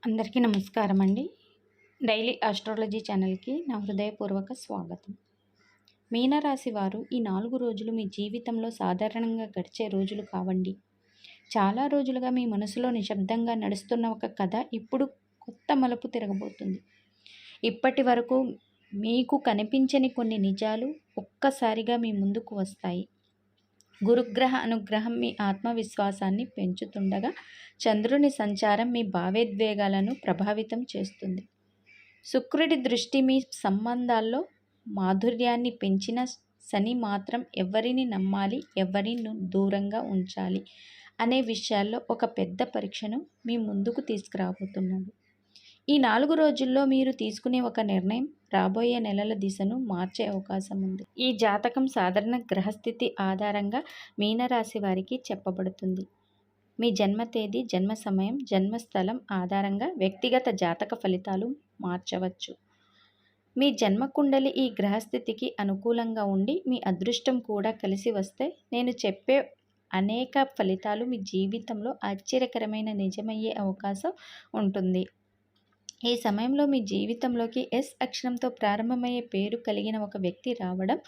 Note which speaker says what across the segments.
Speaker 1: అందరికీ నమస్కారం అండి. డైలీ ఆస్ట్రాలజీ ఛానల్కి నా హృదయపూర్వక స్వాగతం. మీనరాశి వారు ఈ 4 రోజులు మీ జీవితంలో సాధారణంగా గడిచే రోజులు కావండి. చాలా రోజులుగా మీ మనసులో నిశ్శబ్దంగా నడుస్తున్న ఒక కథ ఇప్పుడు కొత్త మలుపు తిరగబోతుంది. ఇప్పటి వరకు మీకు కనిపించని కొన్ని నిజాలు ఒక్కసారిగా మీ ముందుకు వస్తాయి. గురుగ్రహ అనుగ్రహం మీ ఆత్మవిశ్వాసాన్ని పెంచుతుండగా చంద్రుని సంచారం మీ భావోద్వేగాలను ప్రభావితం చేస్తుంది. శుక్రుడి దృష్టి మీ సంబంధాల్లో మాధుర్యాన్ని పెంచిన శని మాత్రం ఎవరిని నమ్మాలి, ఎవరిని దూరంగా ఉంచాలి అనే విషయాల్లో ఒక పెద్ద పరీక్షను మీ ముందుకు తీసుకురాబోతున్నాడు. ఈ 4 రోజుల్లో మీరు తీసుకునే ఒక నిర్ణయం రాబోయే నెలల దిశను మార్చే అవకాశం ఉంది. ఈ జాతకం సాధారణ గ్రహస్థితి ఆధారంగా మీనరాశి వారికి చెప్పబడుతుంది. మీ జన్మ తేదీ, జన్మ సమయం, జన్మస్థలం ఆధారంగా వ్యక్తిగత జాతక ఫలితాలు మార్చవచ్చు. మీ జన్మ కుండలి ఈ గ్రహస్థితికి అనుకూలంగా ఉండి మీ అదృష్టం కూడా కలిసి వస్తే నేను చెప్పే అనేక ఫలితాలు మీ జీవితంలో ఆశ్చర్యకరమైన నిజమయ్యే అవకాశం ఉంటుంది. ఈ సమయంలో మీ జీవితంలోకి ఎస్ అక్షరంతో ప్రారంభమయ్యే పేరు కలిగిన ఒక వ్యక్తి రావడం,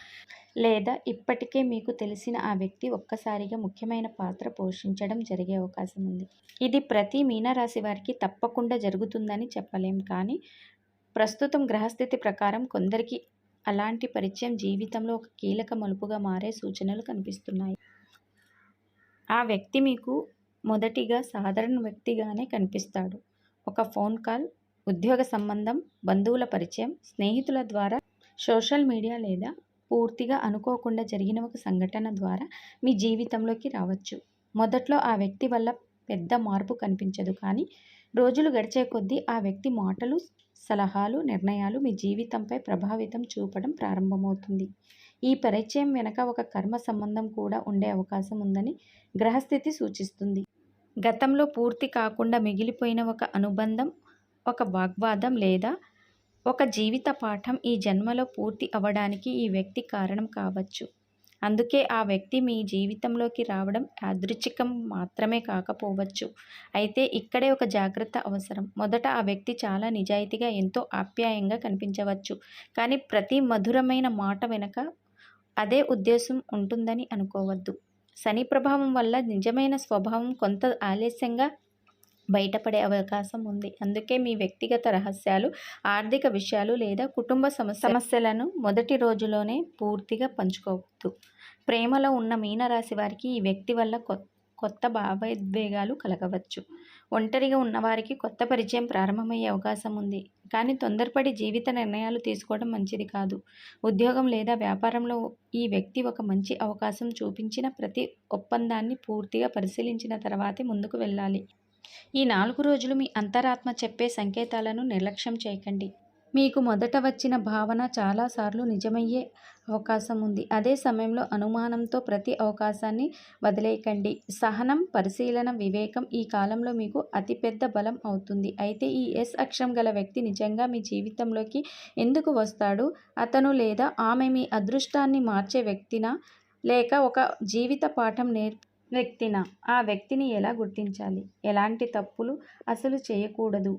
Speaker 1: లేదా ఇప్పటికే మీకు తెలిసిన ఆ వ్యక్తి ఒక్కసారిగా ముఖ్యమైన పాత్ర పోషించడం జరిగే అవకాశం ఉంది. ఇది ప్రతి మీనరాశి వారికి తప్పకుండా జరుగుతుందని చెప్పలేం, కానీ ప్రస్తుతం గ్రహస్థితి ప్రకారం కొందరికి అలాంటి పరిచయం జీవితంలో ఒక కీలక మలుపుగా మారే సూచనలు కనిపిస్తున్నాయి. ఆ వ్యక్తి మీకు మొదటిగా సాధారణ వ్యక్తిగానే కనిపిస్తాడు. ఒక ఫోన్ కాల్, ఉద్యోగ సంబంధం, బంధువుల పరిచయం, స్నేహితుల ద్వారా, సోషల్ మీడియా లేదా పూర్తిగా అనుకోకుండా జరిగిన ఒక సంఘటన ద్వారా మీ జీవితంలోకి రావచ్చు. మొదట్లో ఆ వ్యక్తి వల్ల పెద్ద మార్పు కనిపించదు, కానీ రోజులు గడిచే కొద్దీ ఆ వ్యక్తి మాటలు, సలహాలు, నిర్ణయాలు మీ జీవితంపై ప్రభావితం చూపడం ప్రారంభమవుతుంది. ఈ పరిచయం వెనక ఒక కర్మ సంబంధం కూడా ఉండే అవకాశం ఉందని గ్రహస్థితి సూచిస్తుంది. గతంలో పూర్తి కాకుండా మిగిలిపోయిన ఒక అనుబంధం, ఒక వాగ్వాదం లేదా ఒక జీవిత పాఠం ఈ జన్మలో పూర్తి అవ్వడానికి ఈ వ్యక్తి కారణం కావచ్చు. అందుకే ఆ వ్యక్తి మీ జీవితంలోకి రావడం యాదృచ్ఛికం మాత్రమే కాకపోవచ్చు. అయితే ఇక్కడే ఒక జాగ్రత్త అవసరం. మొదట ఆ వ్యక్తి చాలా నిజాయితీగా, ఎంతో ఆప్యాయంగా కనిపించవచ్చు, కానీ ప్రతి మధురమైన మాట వెనుక అదే ఉద్దేశం ఉంటుందని అనుకోవద్దు. శని ప్రభావం వల్ల నిజమైన స్వభావం కొంత ఆలస్యంగా బయటపడే అవకాశం ఉంది. అందుకే మీ వ్యక్తిగత రహస్యాలు, ఆర్థిక విషయాలు లేదా కుటుంబ సమస్యలను మొదటి రోజులోనే పూర్తిగా పంచుకోవద్దు. ప్రేమలో ఉన్న మీనరాశి వారికి ఈ వ్యక్తి వల్ల కొత్త భావోద్వేగాలు కలగవచ్చు. ఒంటరిగా ఉన్నవారికి కొత్త పరిచయం ప్రారంభమయ్యే అవకాశం ఉంది, కానీ తొందరపడి జీవిత నిర్ణయాలు తీసుకోవడం మంచిది కాదు. ఉద్యోగం లేదా వ్యాపారంలో ఈ వ్యక్తి ఒక మంచి అవకాశం చూపించిన ప్రతి ఒప్పందాన్ని పూర్తిగా పరిశీలించిన తర్వాతే ముందుకు వెళ్ళాలి. ఈ 4 రోజులు మీ అంతరాత్మ చెప్పే సంకేతాలను నిర్లక్ష్యం చేయకండి. మీకు మొదట వచ్చిన భావన చాలాసార్లు నిజమయ్యే అవకాశం ఉంది. అదే సమయంలో అనుమానంతో ప్రతి అవకాశాన్ని వదిలేయకండి. సహనం, పరిశీలన, వివేకం ఈ కాలంలో మీకు అతిపెద్ద బలం అవుతుంది. అయితే ఈ ఎస్ అక్షరం గల వ్యక్తి నిజంగా మీ జీవితంలోకి ఎందుకు వస్తాడు? అతను లేదా ఆమె మీ అదృష్టాన్ని మార్చే వ్యక్తినా, లేక ఒక జీవిత పాఠం వ్యక్తినా? ఆ వ్యక్తిని ఎలా గుర్తించాలి? ఎలాంటి తప్పులు అసలు చేయకూడదు?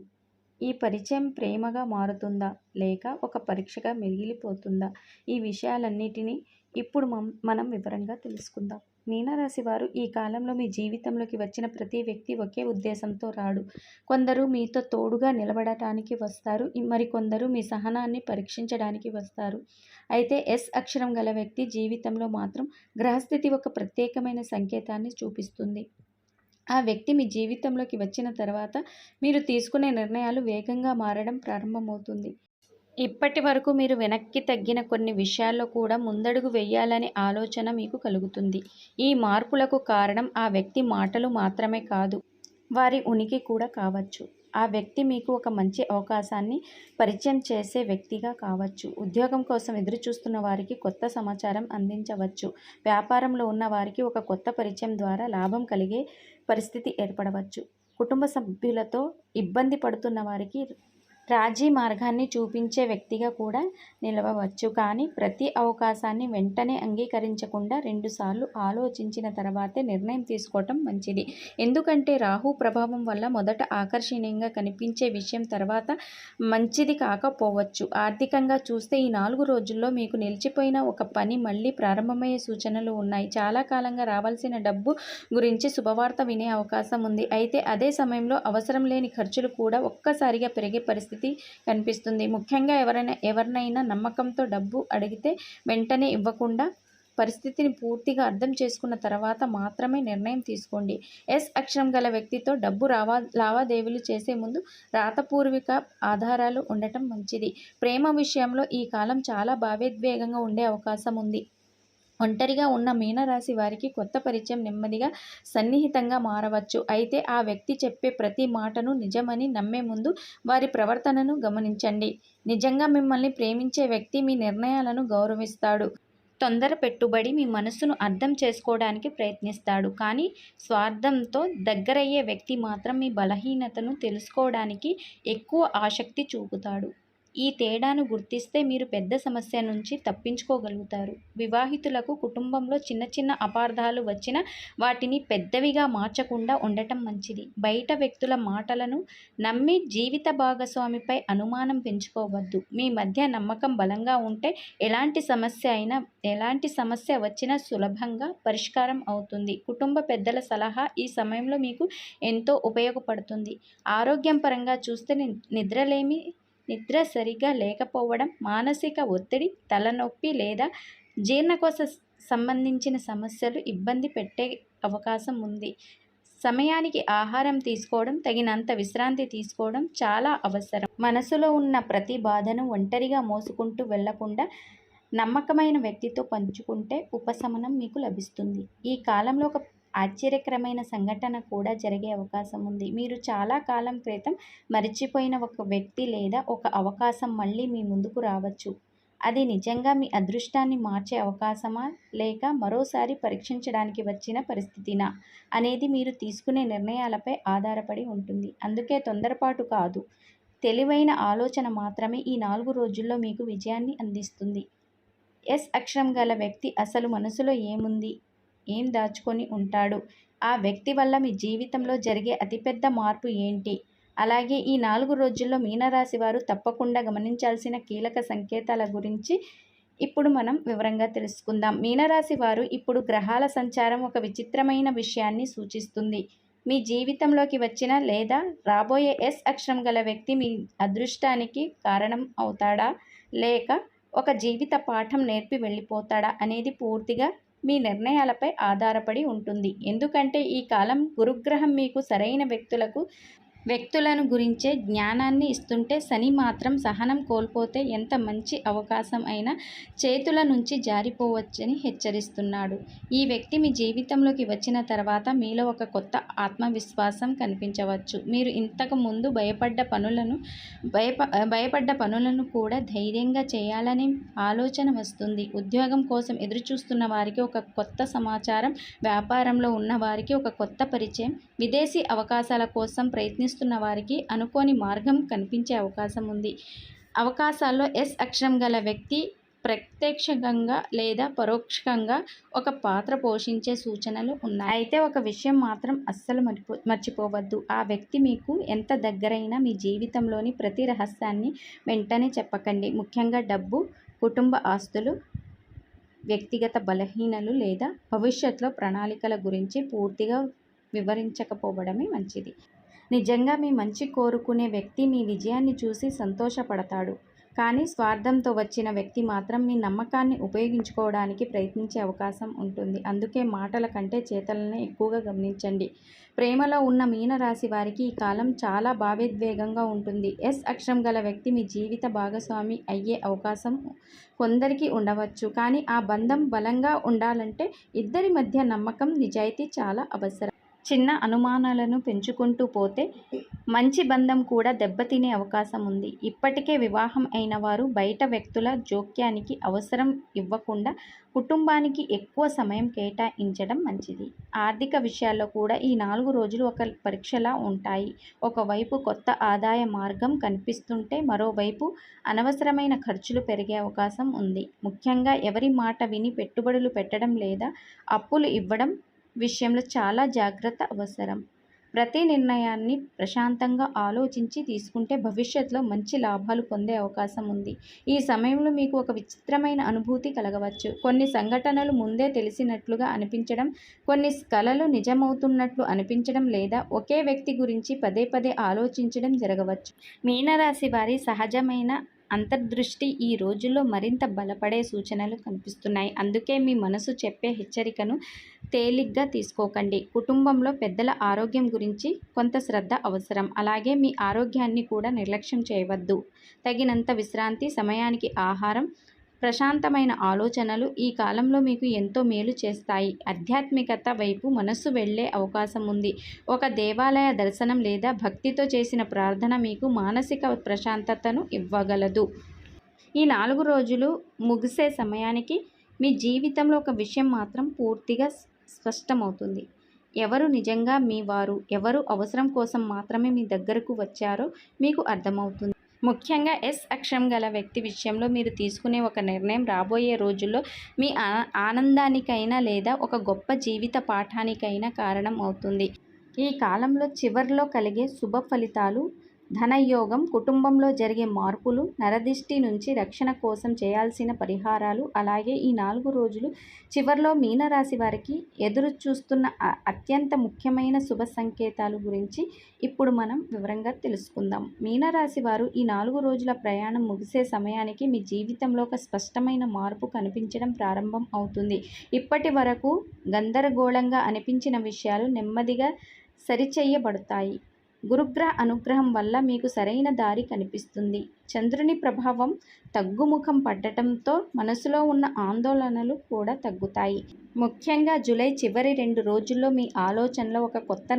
Speaker 1: ఈ పరిచయం ప్రేమగా మారుతుందా, లేక ఒక పరీక్షగా మిగిలిపోతుందా? ఈ విషయాలన్నిటినీ ఇప్పుడు మనం వివరంగా తెలుసుకుందాం. మీనరాశి వారు ఈ కాలంలో మీ జీవితంలోకి వచ్చిన ప్రతి వ్యక్తి ఒకే ఉద్దేశంతో రాడు. కొందరు మీతో తోడుగా నిలబడటానికి వస్తారు, మరికొందరు మీ సహనాన్ని పరీక్షించడానికి వస్తారు. అయితే ఎస్ అక్షరం గల వ్యక్తి జీవితంలో మాత్రం గ్రహస్థితి ఒక ప్రత్యేకమైన సంకేతాన్ని చూపిస్తుంది. ఆ వ్యక్తి మీ జీవితంలోకి వచ్చిన తర్వాత మీరు తీసుకునే నిర్ణయాలు వేగంగా మారడం ప్రారంభమవుతుంది. ఇప్పటి వరకు మీరు వెనక్కి తగ్గిన కొన్ని విషయాల్లో కూడా ముందడుగు వేయాలనే ఆలోచన మీకు కలుగుతుంది. ఈ మార్పులకు కారణం ఆ వ్యక్తి మాటలు మాత్రమే కాదు, వారి ఉనికి కూడా కావచ్చు. ఆ వ్యక్తి మీకు ఒక మంచి అవకాశాన్ని పరిచయం చేసే వ్యక్తిగా కావచ్చు. ఉద్యోగం కోసం ఎదురుచూస్తున్న వారికి కొత్త సమాచారం అందించవచ్చు. వ్యాపారంలో ఉన్న వారికి ఒక కొత్త పరిచయం ద్వారా లాభం కలిగే పరిస్థితి ఏర్పడవచ్చు. కుటుంబ సభ్యులతో ఇబ్బంది పడుతున్న వారికి రాజీ మార్గాన్ని చూపించే వ్యక్తిగా కూడా నిలవవచ్చు. కానీ ప్రతి అవకాశాన్ని వెంటనే అంగీకరించకుండా 2 సార్లు ఆలోచించిన తర్వాతే నిర్ణయం తీసుకోవటం మంచిది. ఎందుకంటే రాహు ప్రభావం వల్ల మొదట ఆకర్షణీయంగా కనిపించే విషయం తర్వాత మంచిది కాకపోవచ్చు. ఆర్థికంగా చూస్తే ఈ 4 రోజుల్లో మీకు నిలిచిపోయిన ఒక పని మళ్ళీ ప్రారంభమయ్యే సూచనలు ఉన్నాయి. చాలా కాలంగా రావాల్సిన డబ్బు గురించి శుభవార్త వినే అవకాశం ఉంది. అయితే అదే సమయంలో అవసరం లేని ఖర్చులు కూడా ఒక్కసారిగా పెరిగే పరిస్థితి కనిపిస్తుంది. ముఖ్యంగా ఎవరినైనా నమ్మకంతో డబ్బు అడిగితే వెంటనే ఇవ్వకుండా పరిస్థితిని పూర్తిగా అర్థం చేసుకున్న తర్వాత మాత్రమే నిర్ణయం తీసుకోండి. ఎస్ అక్షరం గల వ్యక్తితో డబ్బు లావాదేవీలు చేసే ముందు రాతపూర్వక ఆధారాలు ఉండటం మంచిది. ప్రేమ విషయంలో ఈ కాలం చాలా భావోద్వేగంగా ఉండే అవకాశం ఉంది. ఒంటరిగా ఉన్న మీనరాశి వారికి కొత్త పరిచయం నెమ్మదిగా సన్నిహితంగా మారవచ్చు. అయితే ఆ వ్యక్తి చెప్పే ప్రతి మాటను నిజమని నమ్మే ముందు వారి ప్రవర్తనను గమనించండి. నిజంగా మిమ్మల్ని ప్రేమించే వ్యక్తి మీ నిర్ణయాలను గౌరవిస్తాడు. తొందర పెట్టుబడి మీ మనసును అర్థం చేసుకోవడానికి ప్రయత్నిస్తాడు. కానీ స్వార్థంతో దగ్గరయ్యే వ్యక్తి మాత్రం మీ బలహీనతను తెలుసుకోవడానికి ఎక్కువ ఆసక్తి చూపుతాడు. ఈ తేడాను గుర్తిస్తే మీరు పెద్ద సమస్య నుంచి తప్పించుకోగలుగుతారు. వివాహితులకు కుటుంబంలో చిన్న చిన్న అపార్థాలు వచ్చినా వాటిని పెద్దవిగా మార్చకుండా ఉండటం మంచిది. బయట వ్యక్తుల మాటలను నమ్మి జీవిత భాగస్వామిపై అనుమానం పెంచుకోవద్దు. మీ మధ్య నమ్మకం బలంగా ఉంటే ఎలాంటి సమస్య వచ్చినా సులభంగా పరిష్కారం అవుతుంది. కుటుంబ పెద్దల సలహా ఈ సమయంలో మీకు ఎంతో ఉపయోగపడుతుంది. ఆరోగ్యం పరంగా చూస్తే నిద్ర సరిగా లేకపోవడం, మానసిక ఒత్తిడి, తలనొప్పి లేదా జీర్ణకోశ సంబంధించిన సమస్యలు ఇబ్బంది పెట్టే అవకాశం ఉంది. సమయానికి ఆహారం తీసుకోవడం, తగినంత విశ్రాంతి తీసుకోవడం చాలా అవసరం. మనసులో ఉన్న ప్రతి బాధను ఒంటరిగా మోసుకుంటూ వెళ్లకుండా నమ్మకమైన వ్యక్తితో పంచుకుంటే ఉపశమనం మీకు లభిస్తుంది. ఈ కాలంలో ఒక ఆశ్చర్యకరమైన సంఘటన కూడా జరిగే అవకాశం ఉంది. మీరు చాలా కాలం క్రితం మరిచిపోయిన ఒక వ్యక్తి లేదా ఒక అవకాశం మళ్ళీ మీ ముందుకు రావచ్చు. అది నిజంగా మీ అదృష్టాన్ని మార్చే అవకాశమా లేక మరోసారి పరీక్షించడానికి వచ్చిన పరిస్థితినా అనేది మీరు తీసుకునే నిర్ణయాలపై ఆధారపడి ఉంటుంది. అందుకే తొందరపాటు కాదు, తెలివైన ఆలోచన మాత్రమే ఈ 4 రోజుల్లో మీకు విజయాన్ని అందిస్తుంది. ఎస్ అక్షరం గల వ్యక్తి అసలు మనసులో ఏం దాచుకొని ఉంటాడు? ఆ వ్యక్తి వల్ల మీ జీవితంలో జరిగే అతిపెద్ద మార్పు ఏంటి? అలాగే ఈ 4 రోజుల్లో మీనరాశి వారు తప్పకుండా గమనించాల్సిన కీలక సంకేతాల గురించి ఇప్పుడు మనం వివరంగా తెలుసుకుందాం. మీనరాశి వారు ఇప్పుడు గ్రహాల సంచారం ఒక విచిత్రమైన విషయాన్ని సూచిస్తుంది. మీ జీవితంలోకి వచ్చిన లేదా రాబోయే ఎస్ అక్షరం గల వ్యక్తి మీ అదృష్టానికి కారణం అవుతాడా లేక ఒక జీవిత పాఠం నేర్పి వెళ్ళిపోతాడా అనేది పూర్తిగా మీ నిర్ణయాలపై ఆధారపడి ఉంటుంది. ఎందుకంటే ఈ కాలం గురుగ్రహం మీకు సరైన వ్యక్తులను గురించే జ్ఞానాన్ని ఇస్తుంటే శని మాత్రం సహనం కోల్పోతే ఎంత మంచి అవకాశం అయినా చేతుల నుంచి జారిపోవచ్చని హెచ్చరిస్తున్నాడు. ఈ వ్యక్తి మీ జీవితంలోకి వచ్చిన తర్వాత మీలో ఒక కొత్త ఆత్మవిశ్వాసం కనిపించవచ్చు. మీరు ఇంతకు ముందు భయపడ్డ పనులను కూడా ధైర్యంగా చేయాలనే ఆలోచన వస్తుంది. ఉద్యోగం కోసం ఎదురుచూస్తున్న వారికి ఒక కొత్త సమాచారం, వ్యాపారంలో ఉన్న వారికి ఒక కొత్త పరిచయం, విదేశీ అవకాశాల కోసం ప్రయత్నిస్తున్న వారికి అనుకోని మార్గం కనిపించే అవకాశం ఉంది. అవకాశాల్లో ఎస్ అక్షరం గల వ్యక్తి ప్రత్యక్షంగా లేదా పరోక్షంగా ఒక పాత్ర పోషించే సూచనలు ఉన్నాయి. అయితే ఒక విషయం మాత్రం అస్సలు మర్చిపోవద్దు. ఆ వ్యక్తి మీకు ఎంత దగ్గరైనా మీ జీవితంలోని ప్రతి రహస్యాన్ని వెంటనే చెప్పకండి. ముఖ్యంగా డబ్బు, కుటుంబ ఆస్తులు, వ్యక్తిగత బలహీనలు లేదా భవిష్యత్తులో ప్రణాళికల గురించి పూర్తిగా వివరించకపోవడమే మంచిది. నిజంగా మీ మంచి కోరుకునే వ్యక్తి మీ విజయాన్ని చూసి సంతోషపడతాడు. కానీ స్వార్థంతో వచ్చిన వ్యక్తి మాత్రం మీ నమ్మకాన్ని ఉపయోగించుకోవడానికి ప్రయత్నించే అవకాశం ఉంటుంది. అందుకే మాటల కంటే చేతలనే ఎక్కువగా గమనించండి. ప్రేమలో ఉన్న మీనరాశి వారికి ఈ కాలం చాలా భావోద్వేగంగా ఉంటుంది. ఎస్ అక్షరం గల వ్యక్తి మీ జీవిత భాగస్వామి అయ్యే అవకాశం కొందరికి ఉండవచ్చు. కానీ ఆ బంధం బలంగా ఉండాలంటే ఇద్దరి మధ్య నమ్మకం, నిజాయితీ చాలా అవసరం. చిన్న అనుమానాలను పెంచుకుంటూ పోతే మంచి బంధం కూడా దెబ్బతినే అవకాశం ఉంది. ఇప్పటికే వివాహం అయిన వారు బయట వ్యక్తుల జోక్యానికి అవసరం ఇవ్వకుండా కుటుంబానికి ఎక్కువ సమయం కేటాయించడం మంచిది. ఆర్థిక విషయాల్లో కూడా ఈ 4 రోజులు ఒక పరీక్షలా ఉంటాయి. ఒకవైపు కొత్త ఆదాయ మార్గం కనిపిస్తుంటే మరోవైపు అనవసరమైన ఖర్చులు పెరిగే అవకాశం ఉంది. ముఖ్యంగా ఎవరి మాట విని పెట్టుబడులు పెట్టడం లేదా అప్పులు ఇవ్వడం విషయంలో చాలా జాగ్రత్త అవసరం. ప్రతి నిర్ణయాన్ని ప్రశాంతంగా ఆలోచించి తీసుకుంటే భవిష్యత్తులో మంచి లాభాలు పొందే అవకాశం ఉంది. ఈ సమయంలో మీకు ఒక విచిత్రమైన అనుభూతి కలగవచ్చు. కొన్ని సంఘటనలు ముందే తెలిసినట్లుగా అనిపించడం, కొన్ని కలలు నిజమవుతున్నట్లు అనిపించడం లేదా ఒకే వ్యక్తి గురించి పదే పదే ఆలోచించడం జరగవచ్చు. మీనరాశి వారి సహజమైన అంతర్దృష్టి ఈ రోజుల్లో మరింత బలపడే సూచనలు కనిపిస్తున్నాయి. అందుకే మీ మనసు చెప్పే హెచ్చరికను తేలిగ్గా తీసుకోకండి. కుటుంబంలో పెద్దల ఆరోగ్యం గురించి కొంత శ్రద్ధ అవసరం. అలాగే మీ ఆరోగ్యాన్ని కూడా నిర్లక్ష్యం చేయవద్దు. తగినంత విశ్రాంతి, సమయానికి ఆహారం, ప్రశాంతమైన ఆలోచనలు ఈ కాలంలో మీకు ఎంతో మేలు చేస్తాయి. ఆధ్యాత్మికత వైపు మనస్సు వెళ్ళే అవకాశం ఉంది. ఒక దేవాలయ దర్శనం లేదా భక్తితో చేసిన ప్రార్థన మీకు మానసిక ప్రశాంతతను ఇవ్వగలదు. ఈ 4 రోజులు ముగిసే సమయానికి మీ జీవితంలో ఒక విషయం మాత్రం పూర్తిగా స్పష్టమవుతుంది. ఎవరు నిజంగా మీ వారు, ఎవరు అవసరం కోసం మాత్రమే మీ దగ్గరకు వచ్చారో మీకు అర్థమవుతుంది. ముఖ్యంగా ఎస్ అక్షరం గల వ్యక్తి విషయంలో మీరు తీసుకునే ఒక నిర్ణయం రాబోయే రోజుల్లో మీ ఆనందానికైనా లేదా ఒక గొప్ప జీవిత పాఠానికైనా కారణం అవుతుంది. ఈ కాలంలో చివర్లో కలిగే శుభ ఫలితాలు, ధనయోగం, కుటుంబంలో జరిగే మార్పులు, నరదిష్టి నుంచి రక్షణ కోసం చేయాల్సిన పరిహారాలు, అలాగే ఈ 4 రోజులు చివర్లో మీనరాశి వారికి ఎదురు చూస్తున్న అత్యంత ముఖ్యమైన శుభ సంకేతాలు గురించి ఇప్పుడు మనం వివరంగా తెలుసుకుందాం. మీనరాశి వారు ఈ 4 రోజుల ప్రయాణం ముగిసే సమయానికి మీ జీవితంలో ఒక స్పష్టమైన మార్పు కనిపించడం ప్రారంభం అవుతుంది. ఇప్పటి వరకు గందరగోళంగా అనిపించిన విషయాలు నెమ్మదిగా సరిచేయబడతాయి. గురుగ్రహ అనుగ్రహం వల్ల మీకు సరైన దారి కనిపిస్తుంది. చంద్రుని ప్రభావం తగ్గుముఖం పడటంతో మనసులో ఉన్న ఆందోళనలు కూడా తగ్గుతాయి. ముఖ్యంగా జూలై చివరి 2 రోజుల్లో మీ ఆలోచనలో ఒక కొత్త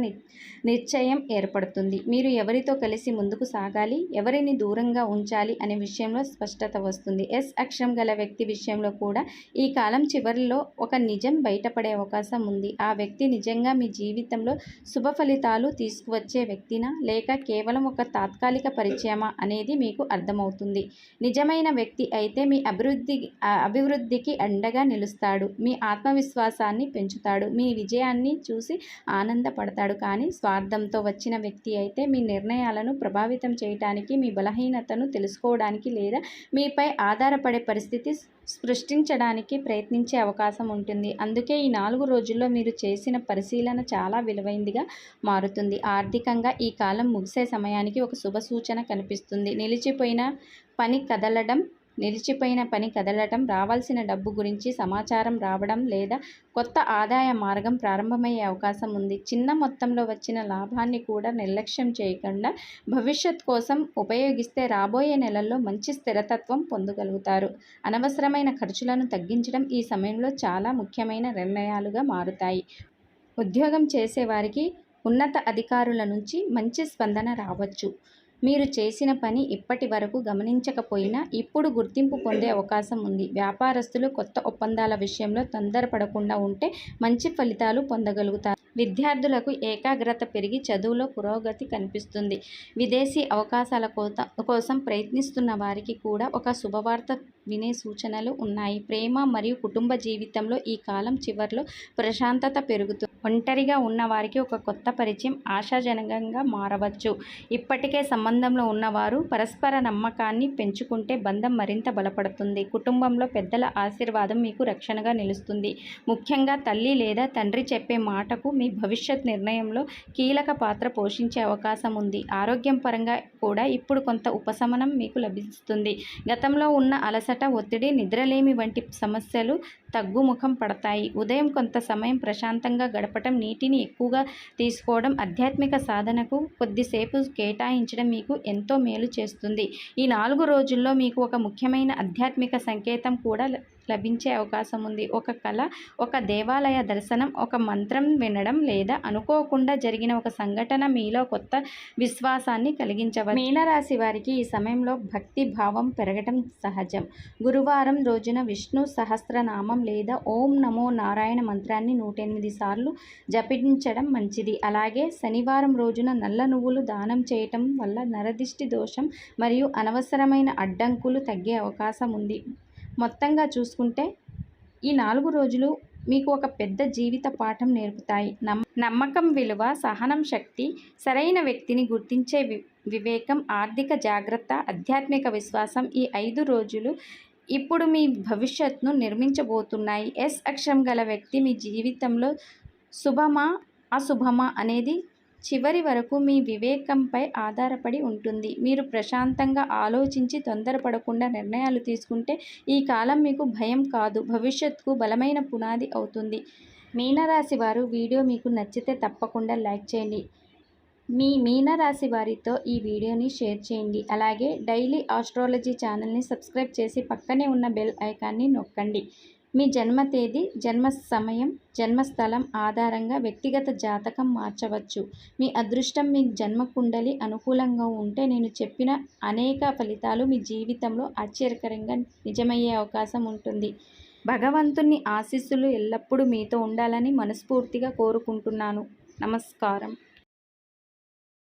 Speaker 1: నిశ్చయం ఏర్పడుతుంది. మీరు ఎవరితో కలిసి ముందుకు సాగాలి, ఎవరిని దూరంగా ఉంచాలి అనే విషయంలో స్పష్టత వస్తుంది. ఎస్ అక్షరం గల వ్యక్తి విషయంలో కూడా ఈ కాలం చివరిలో ఒక నిజం బయటపడే అవకాశం ఉంది. ఆ వ్యక్తి నిజంగా మీ జీవితంలో శుభ ఫలితాలు తీసుకువచ్చే వ్యక్తినా లేక కేవలం ఒక తాత్కాలిక పరిచయమా అనేది మీకు అర్థమవుతుంది. నిజమైన వ్యక్తి అయితే మీ అభివృద్ధికి అండగా నిలుస్తాడు, మీ ఆత్మవిశ్వాసాన్ని పెంచుతాడు, మీ విజయాన్ని చూసి ఆనందపడతాడు. కానీ స్వార్థంతో వచ్చిన వ్యక్తి అయితే మీ నిర్ణయాలను ప్రభావితం చేయడానికి, మీ బలహీనతను తెలుసుకోవడానికి లేదా మీపై ఆధారపడే పరిస్థితి సృష్టించడానికి ప్రయత్నించే అవకాశం ఉంటుంది. అందుకే ఈ 4 రోజుల్లో మీరు చేసిన పరిశీలన చాలా విలువైందిగా మారుతుంది. ఆర్థికంగా ఈ కాలం ముగిసే సమయానికి ఒక శుభ సూచన కనిపిస్తుంది. నిలిచిపోయిన పని కదలటం, రావాల్సిన డబ్బు గురించి సమాచారం రావడం లేదా కొత్త ఆదాయ మార్గం ప్రారంభమయ్యే అవకాశం ఉంది. చిన్న మొత్తంలో వచ్చిన లాభాన్ని కూడా నిర్లక్ష్యం చేయకుండా భవిష్యత్ కోసం ఉపయోగిస్తే రాబోయే నెలల్లో మంచి స్థిరతత్వం పొందగలుగుతారు. అనవసరమైన ఖర్చులను తగ్గించడం ఈ సమయంలో చాలా ముఖ్యమైన నిర్ణయాలుగా మారుతాయి. ఉద్యోగం చేసేవారికి ఉన్నత అధికారుల నుంచి మంచి స్పందన రావచ్చు. మీరు చేసిన పని ఇప్పటి వరకు గమనించకపోయినా ఇప్పుడు గుర్తింపు పొందే అవకాశం ఉంది. వ్యాపారస్తులు కొత్త ఒప్పందాల విషయంలో తొందరపడకుండా ఉంటే మంచి ఫలితాలు పొందగలుగుతారు. విద్యార్థులకు ఏకాగ్రత పెరిగి చదువులో పురోగతి కనిపిస్తుంది. విదేశీ అవకాశాల కోసం ప్రయత్నిస్తున్న వారికి కూడా ఒక శుభవార్త వినే సూచనలు ఉన్నాయి. ప్రేమ మరియు కుటుంబ జీవితంలో ఈ కాలం చివర్లో ప్రశాంతత పెరుగుతుంది. ఒంటరిగా ఉన్న వారికి ఒక కొత్త పరిచయం ఆశాజనకంగా మారవచ్చు. ఇప్పటికే సంబంధంలో ఉన్నవారు పరస్పర నమ్మకాన్ని పెంచుకుంటే బంధం మరింత బలపడుతుంది. కుటుంబంలో పెద్దల ఆశీర్వాదం మీకు రక్షణగా నిలుస్తుంది. ముఖ్యంగా తల్లి లేదా తండ్రి చెప్పే మాటకు మీ భవిష్యత్ నిర్ణయంలో కీలక పాత్ర పోషించే అవకాశం ఉంది. ఆరోగ్యం పరంగా కూడా ఇప్పుడు కొంత ఉపశమనం మీకు లభిస్తుంది. గతంలో ఉన్న అలసట, ఒత్తిడి, నిద్రలేమి వంటి సమస్యలు తగ్గుముఖం పడతాయి. ఉదయం కొంత సమయం ప్రశాంతంగా గడపటం, నీటిని ఎక్కువగా తీసుకోవడం, ఆధ్యాత్మిక సాధనకు కొద్దిసేపు కేటాయించడం మీకు ఎంతో మేలు చేస్తుంది. ఈ 4 రోజుల్లో మీకు ఒక ముఖ్యమైన ఆధ్యాత్మిక సంకేతం కూడా లభించే అవకాశం ఉంది. ఒక కళ, ఒక దేవాలయ దర్శనం, ఒక మంత్రం వినడం లేదా అనుకోకుండా జరిగిన ఒక సంఘటన మీలో కొత్త విశ్వాసాన్ని కలిగించవచ్చు. మీనరాశి వారికి ఈ సమయంలో భక్తి భావం పెరగటం సహజం. గురువారం రోజున విష్ణు సహస్రనామం లేదా ఓం నమో నారాయణ మంత్రాన్ని 108 సార్లు జపించడం మంచిది. అలాగే శనివారం రోజున నల్ల నువ్వులు దానం చేయటం వల్ల నరదిష్టి దోషం మరియు అనవసరమైన అడ్డంకులు తగ్గే అవకాశం ఉంది. మొత్తంగా చూసుకుంటే ఈ 4 రోజులు మీకు ఒక పెద్ద జీవిత పాఠం నేర్పుతాయి. నమ్మకం విలువ, సహనం శక్తి, సరైన వ్యక్తిని గుర్తించే వివేకం, ఆర్థిక జాగ్రత్త, ఆధ్యాత్మిక విశ్వాసం ఈ 5 రోజులు ఇప్పుడు మీ భవిష్యత్తును నిర్మించబోతున్నాయి. ఎస్ అక్షరం గల వ్యక్తి మీ జీవితంలో శుభమా అశుభమా అనేది చివరి వరకు మీ వివేకంపై ఆధారపడి ఉంటుంది. మీరు ప్రశాంతంగా ఆలోచించి తొందరపడకుండా నిర్ణయాలు తీసుకుంటే ఈ కాలం మీకు భయం కాదు, భవిష్యత్తుకు బలమైన పునాది అవుతుంది. మీనరాశి వారు వీడియో మీకు నచ్చితే తప్పకుండా లైక్ చేయండి. మీ మీనరాశి వారితో ఈ వీడియోని షేర్ చేయండి. అలాగే డైలీ ఆస్ట్రాలజీ ఛానల్ని సబ్స్క్రైబ్ చేసి పక్కనే ఉన్న బెల్ ఐకాన్ని నొక్కండి. మీ జన్మ తేదీ, జన్మ సమయం, జన్మస్థలం ఆధారంగా వ్యక్తిగత జాతకం మార్చవచ్చు. మీ అదృష్టం, మీ జన్మ కుండలి అనుకూలంగా ఉంటే నేను చెప్పిన అనేక ఫలితాలు మీ జీవితంలో ఆశ్చర్యకరంగా నిజమయ్యే అవకాశం ఉంటుంది. భగవంతుని ఆశీస్సులు ఎల్లప్పుడూ మీతో ఉండాలని మనస్ఫూర్తిగా కోరుకుంటున్నాను. నమస్కారం.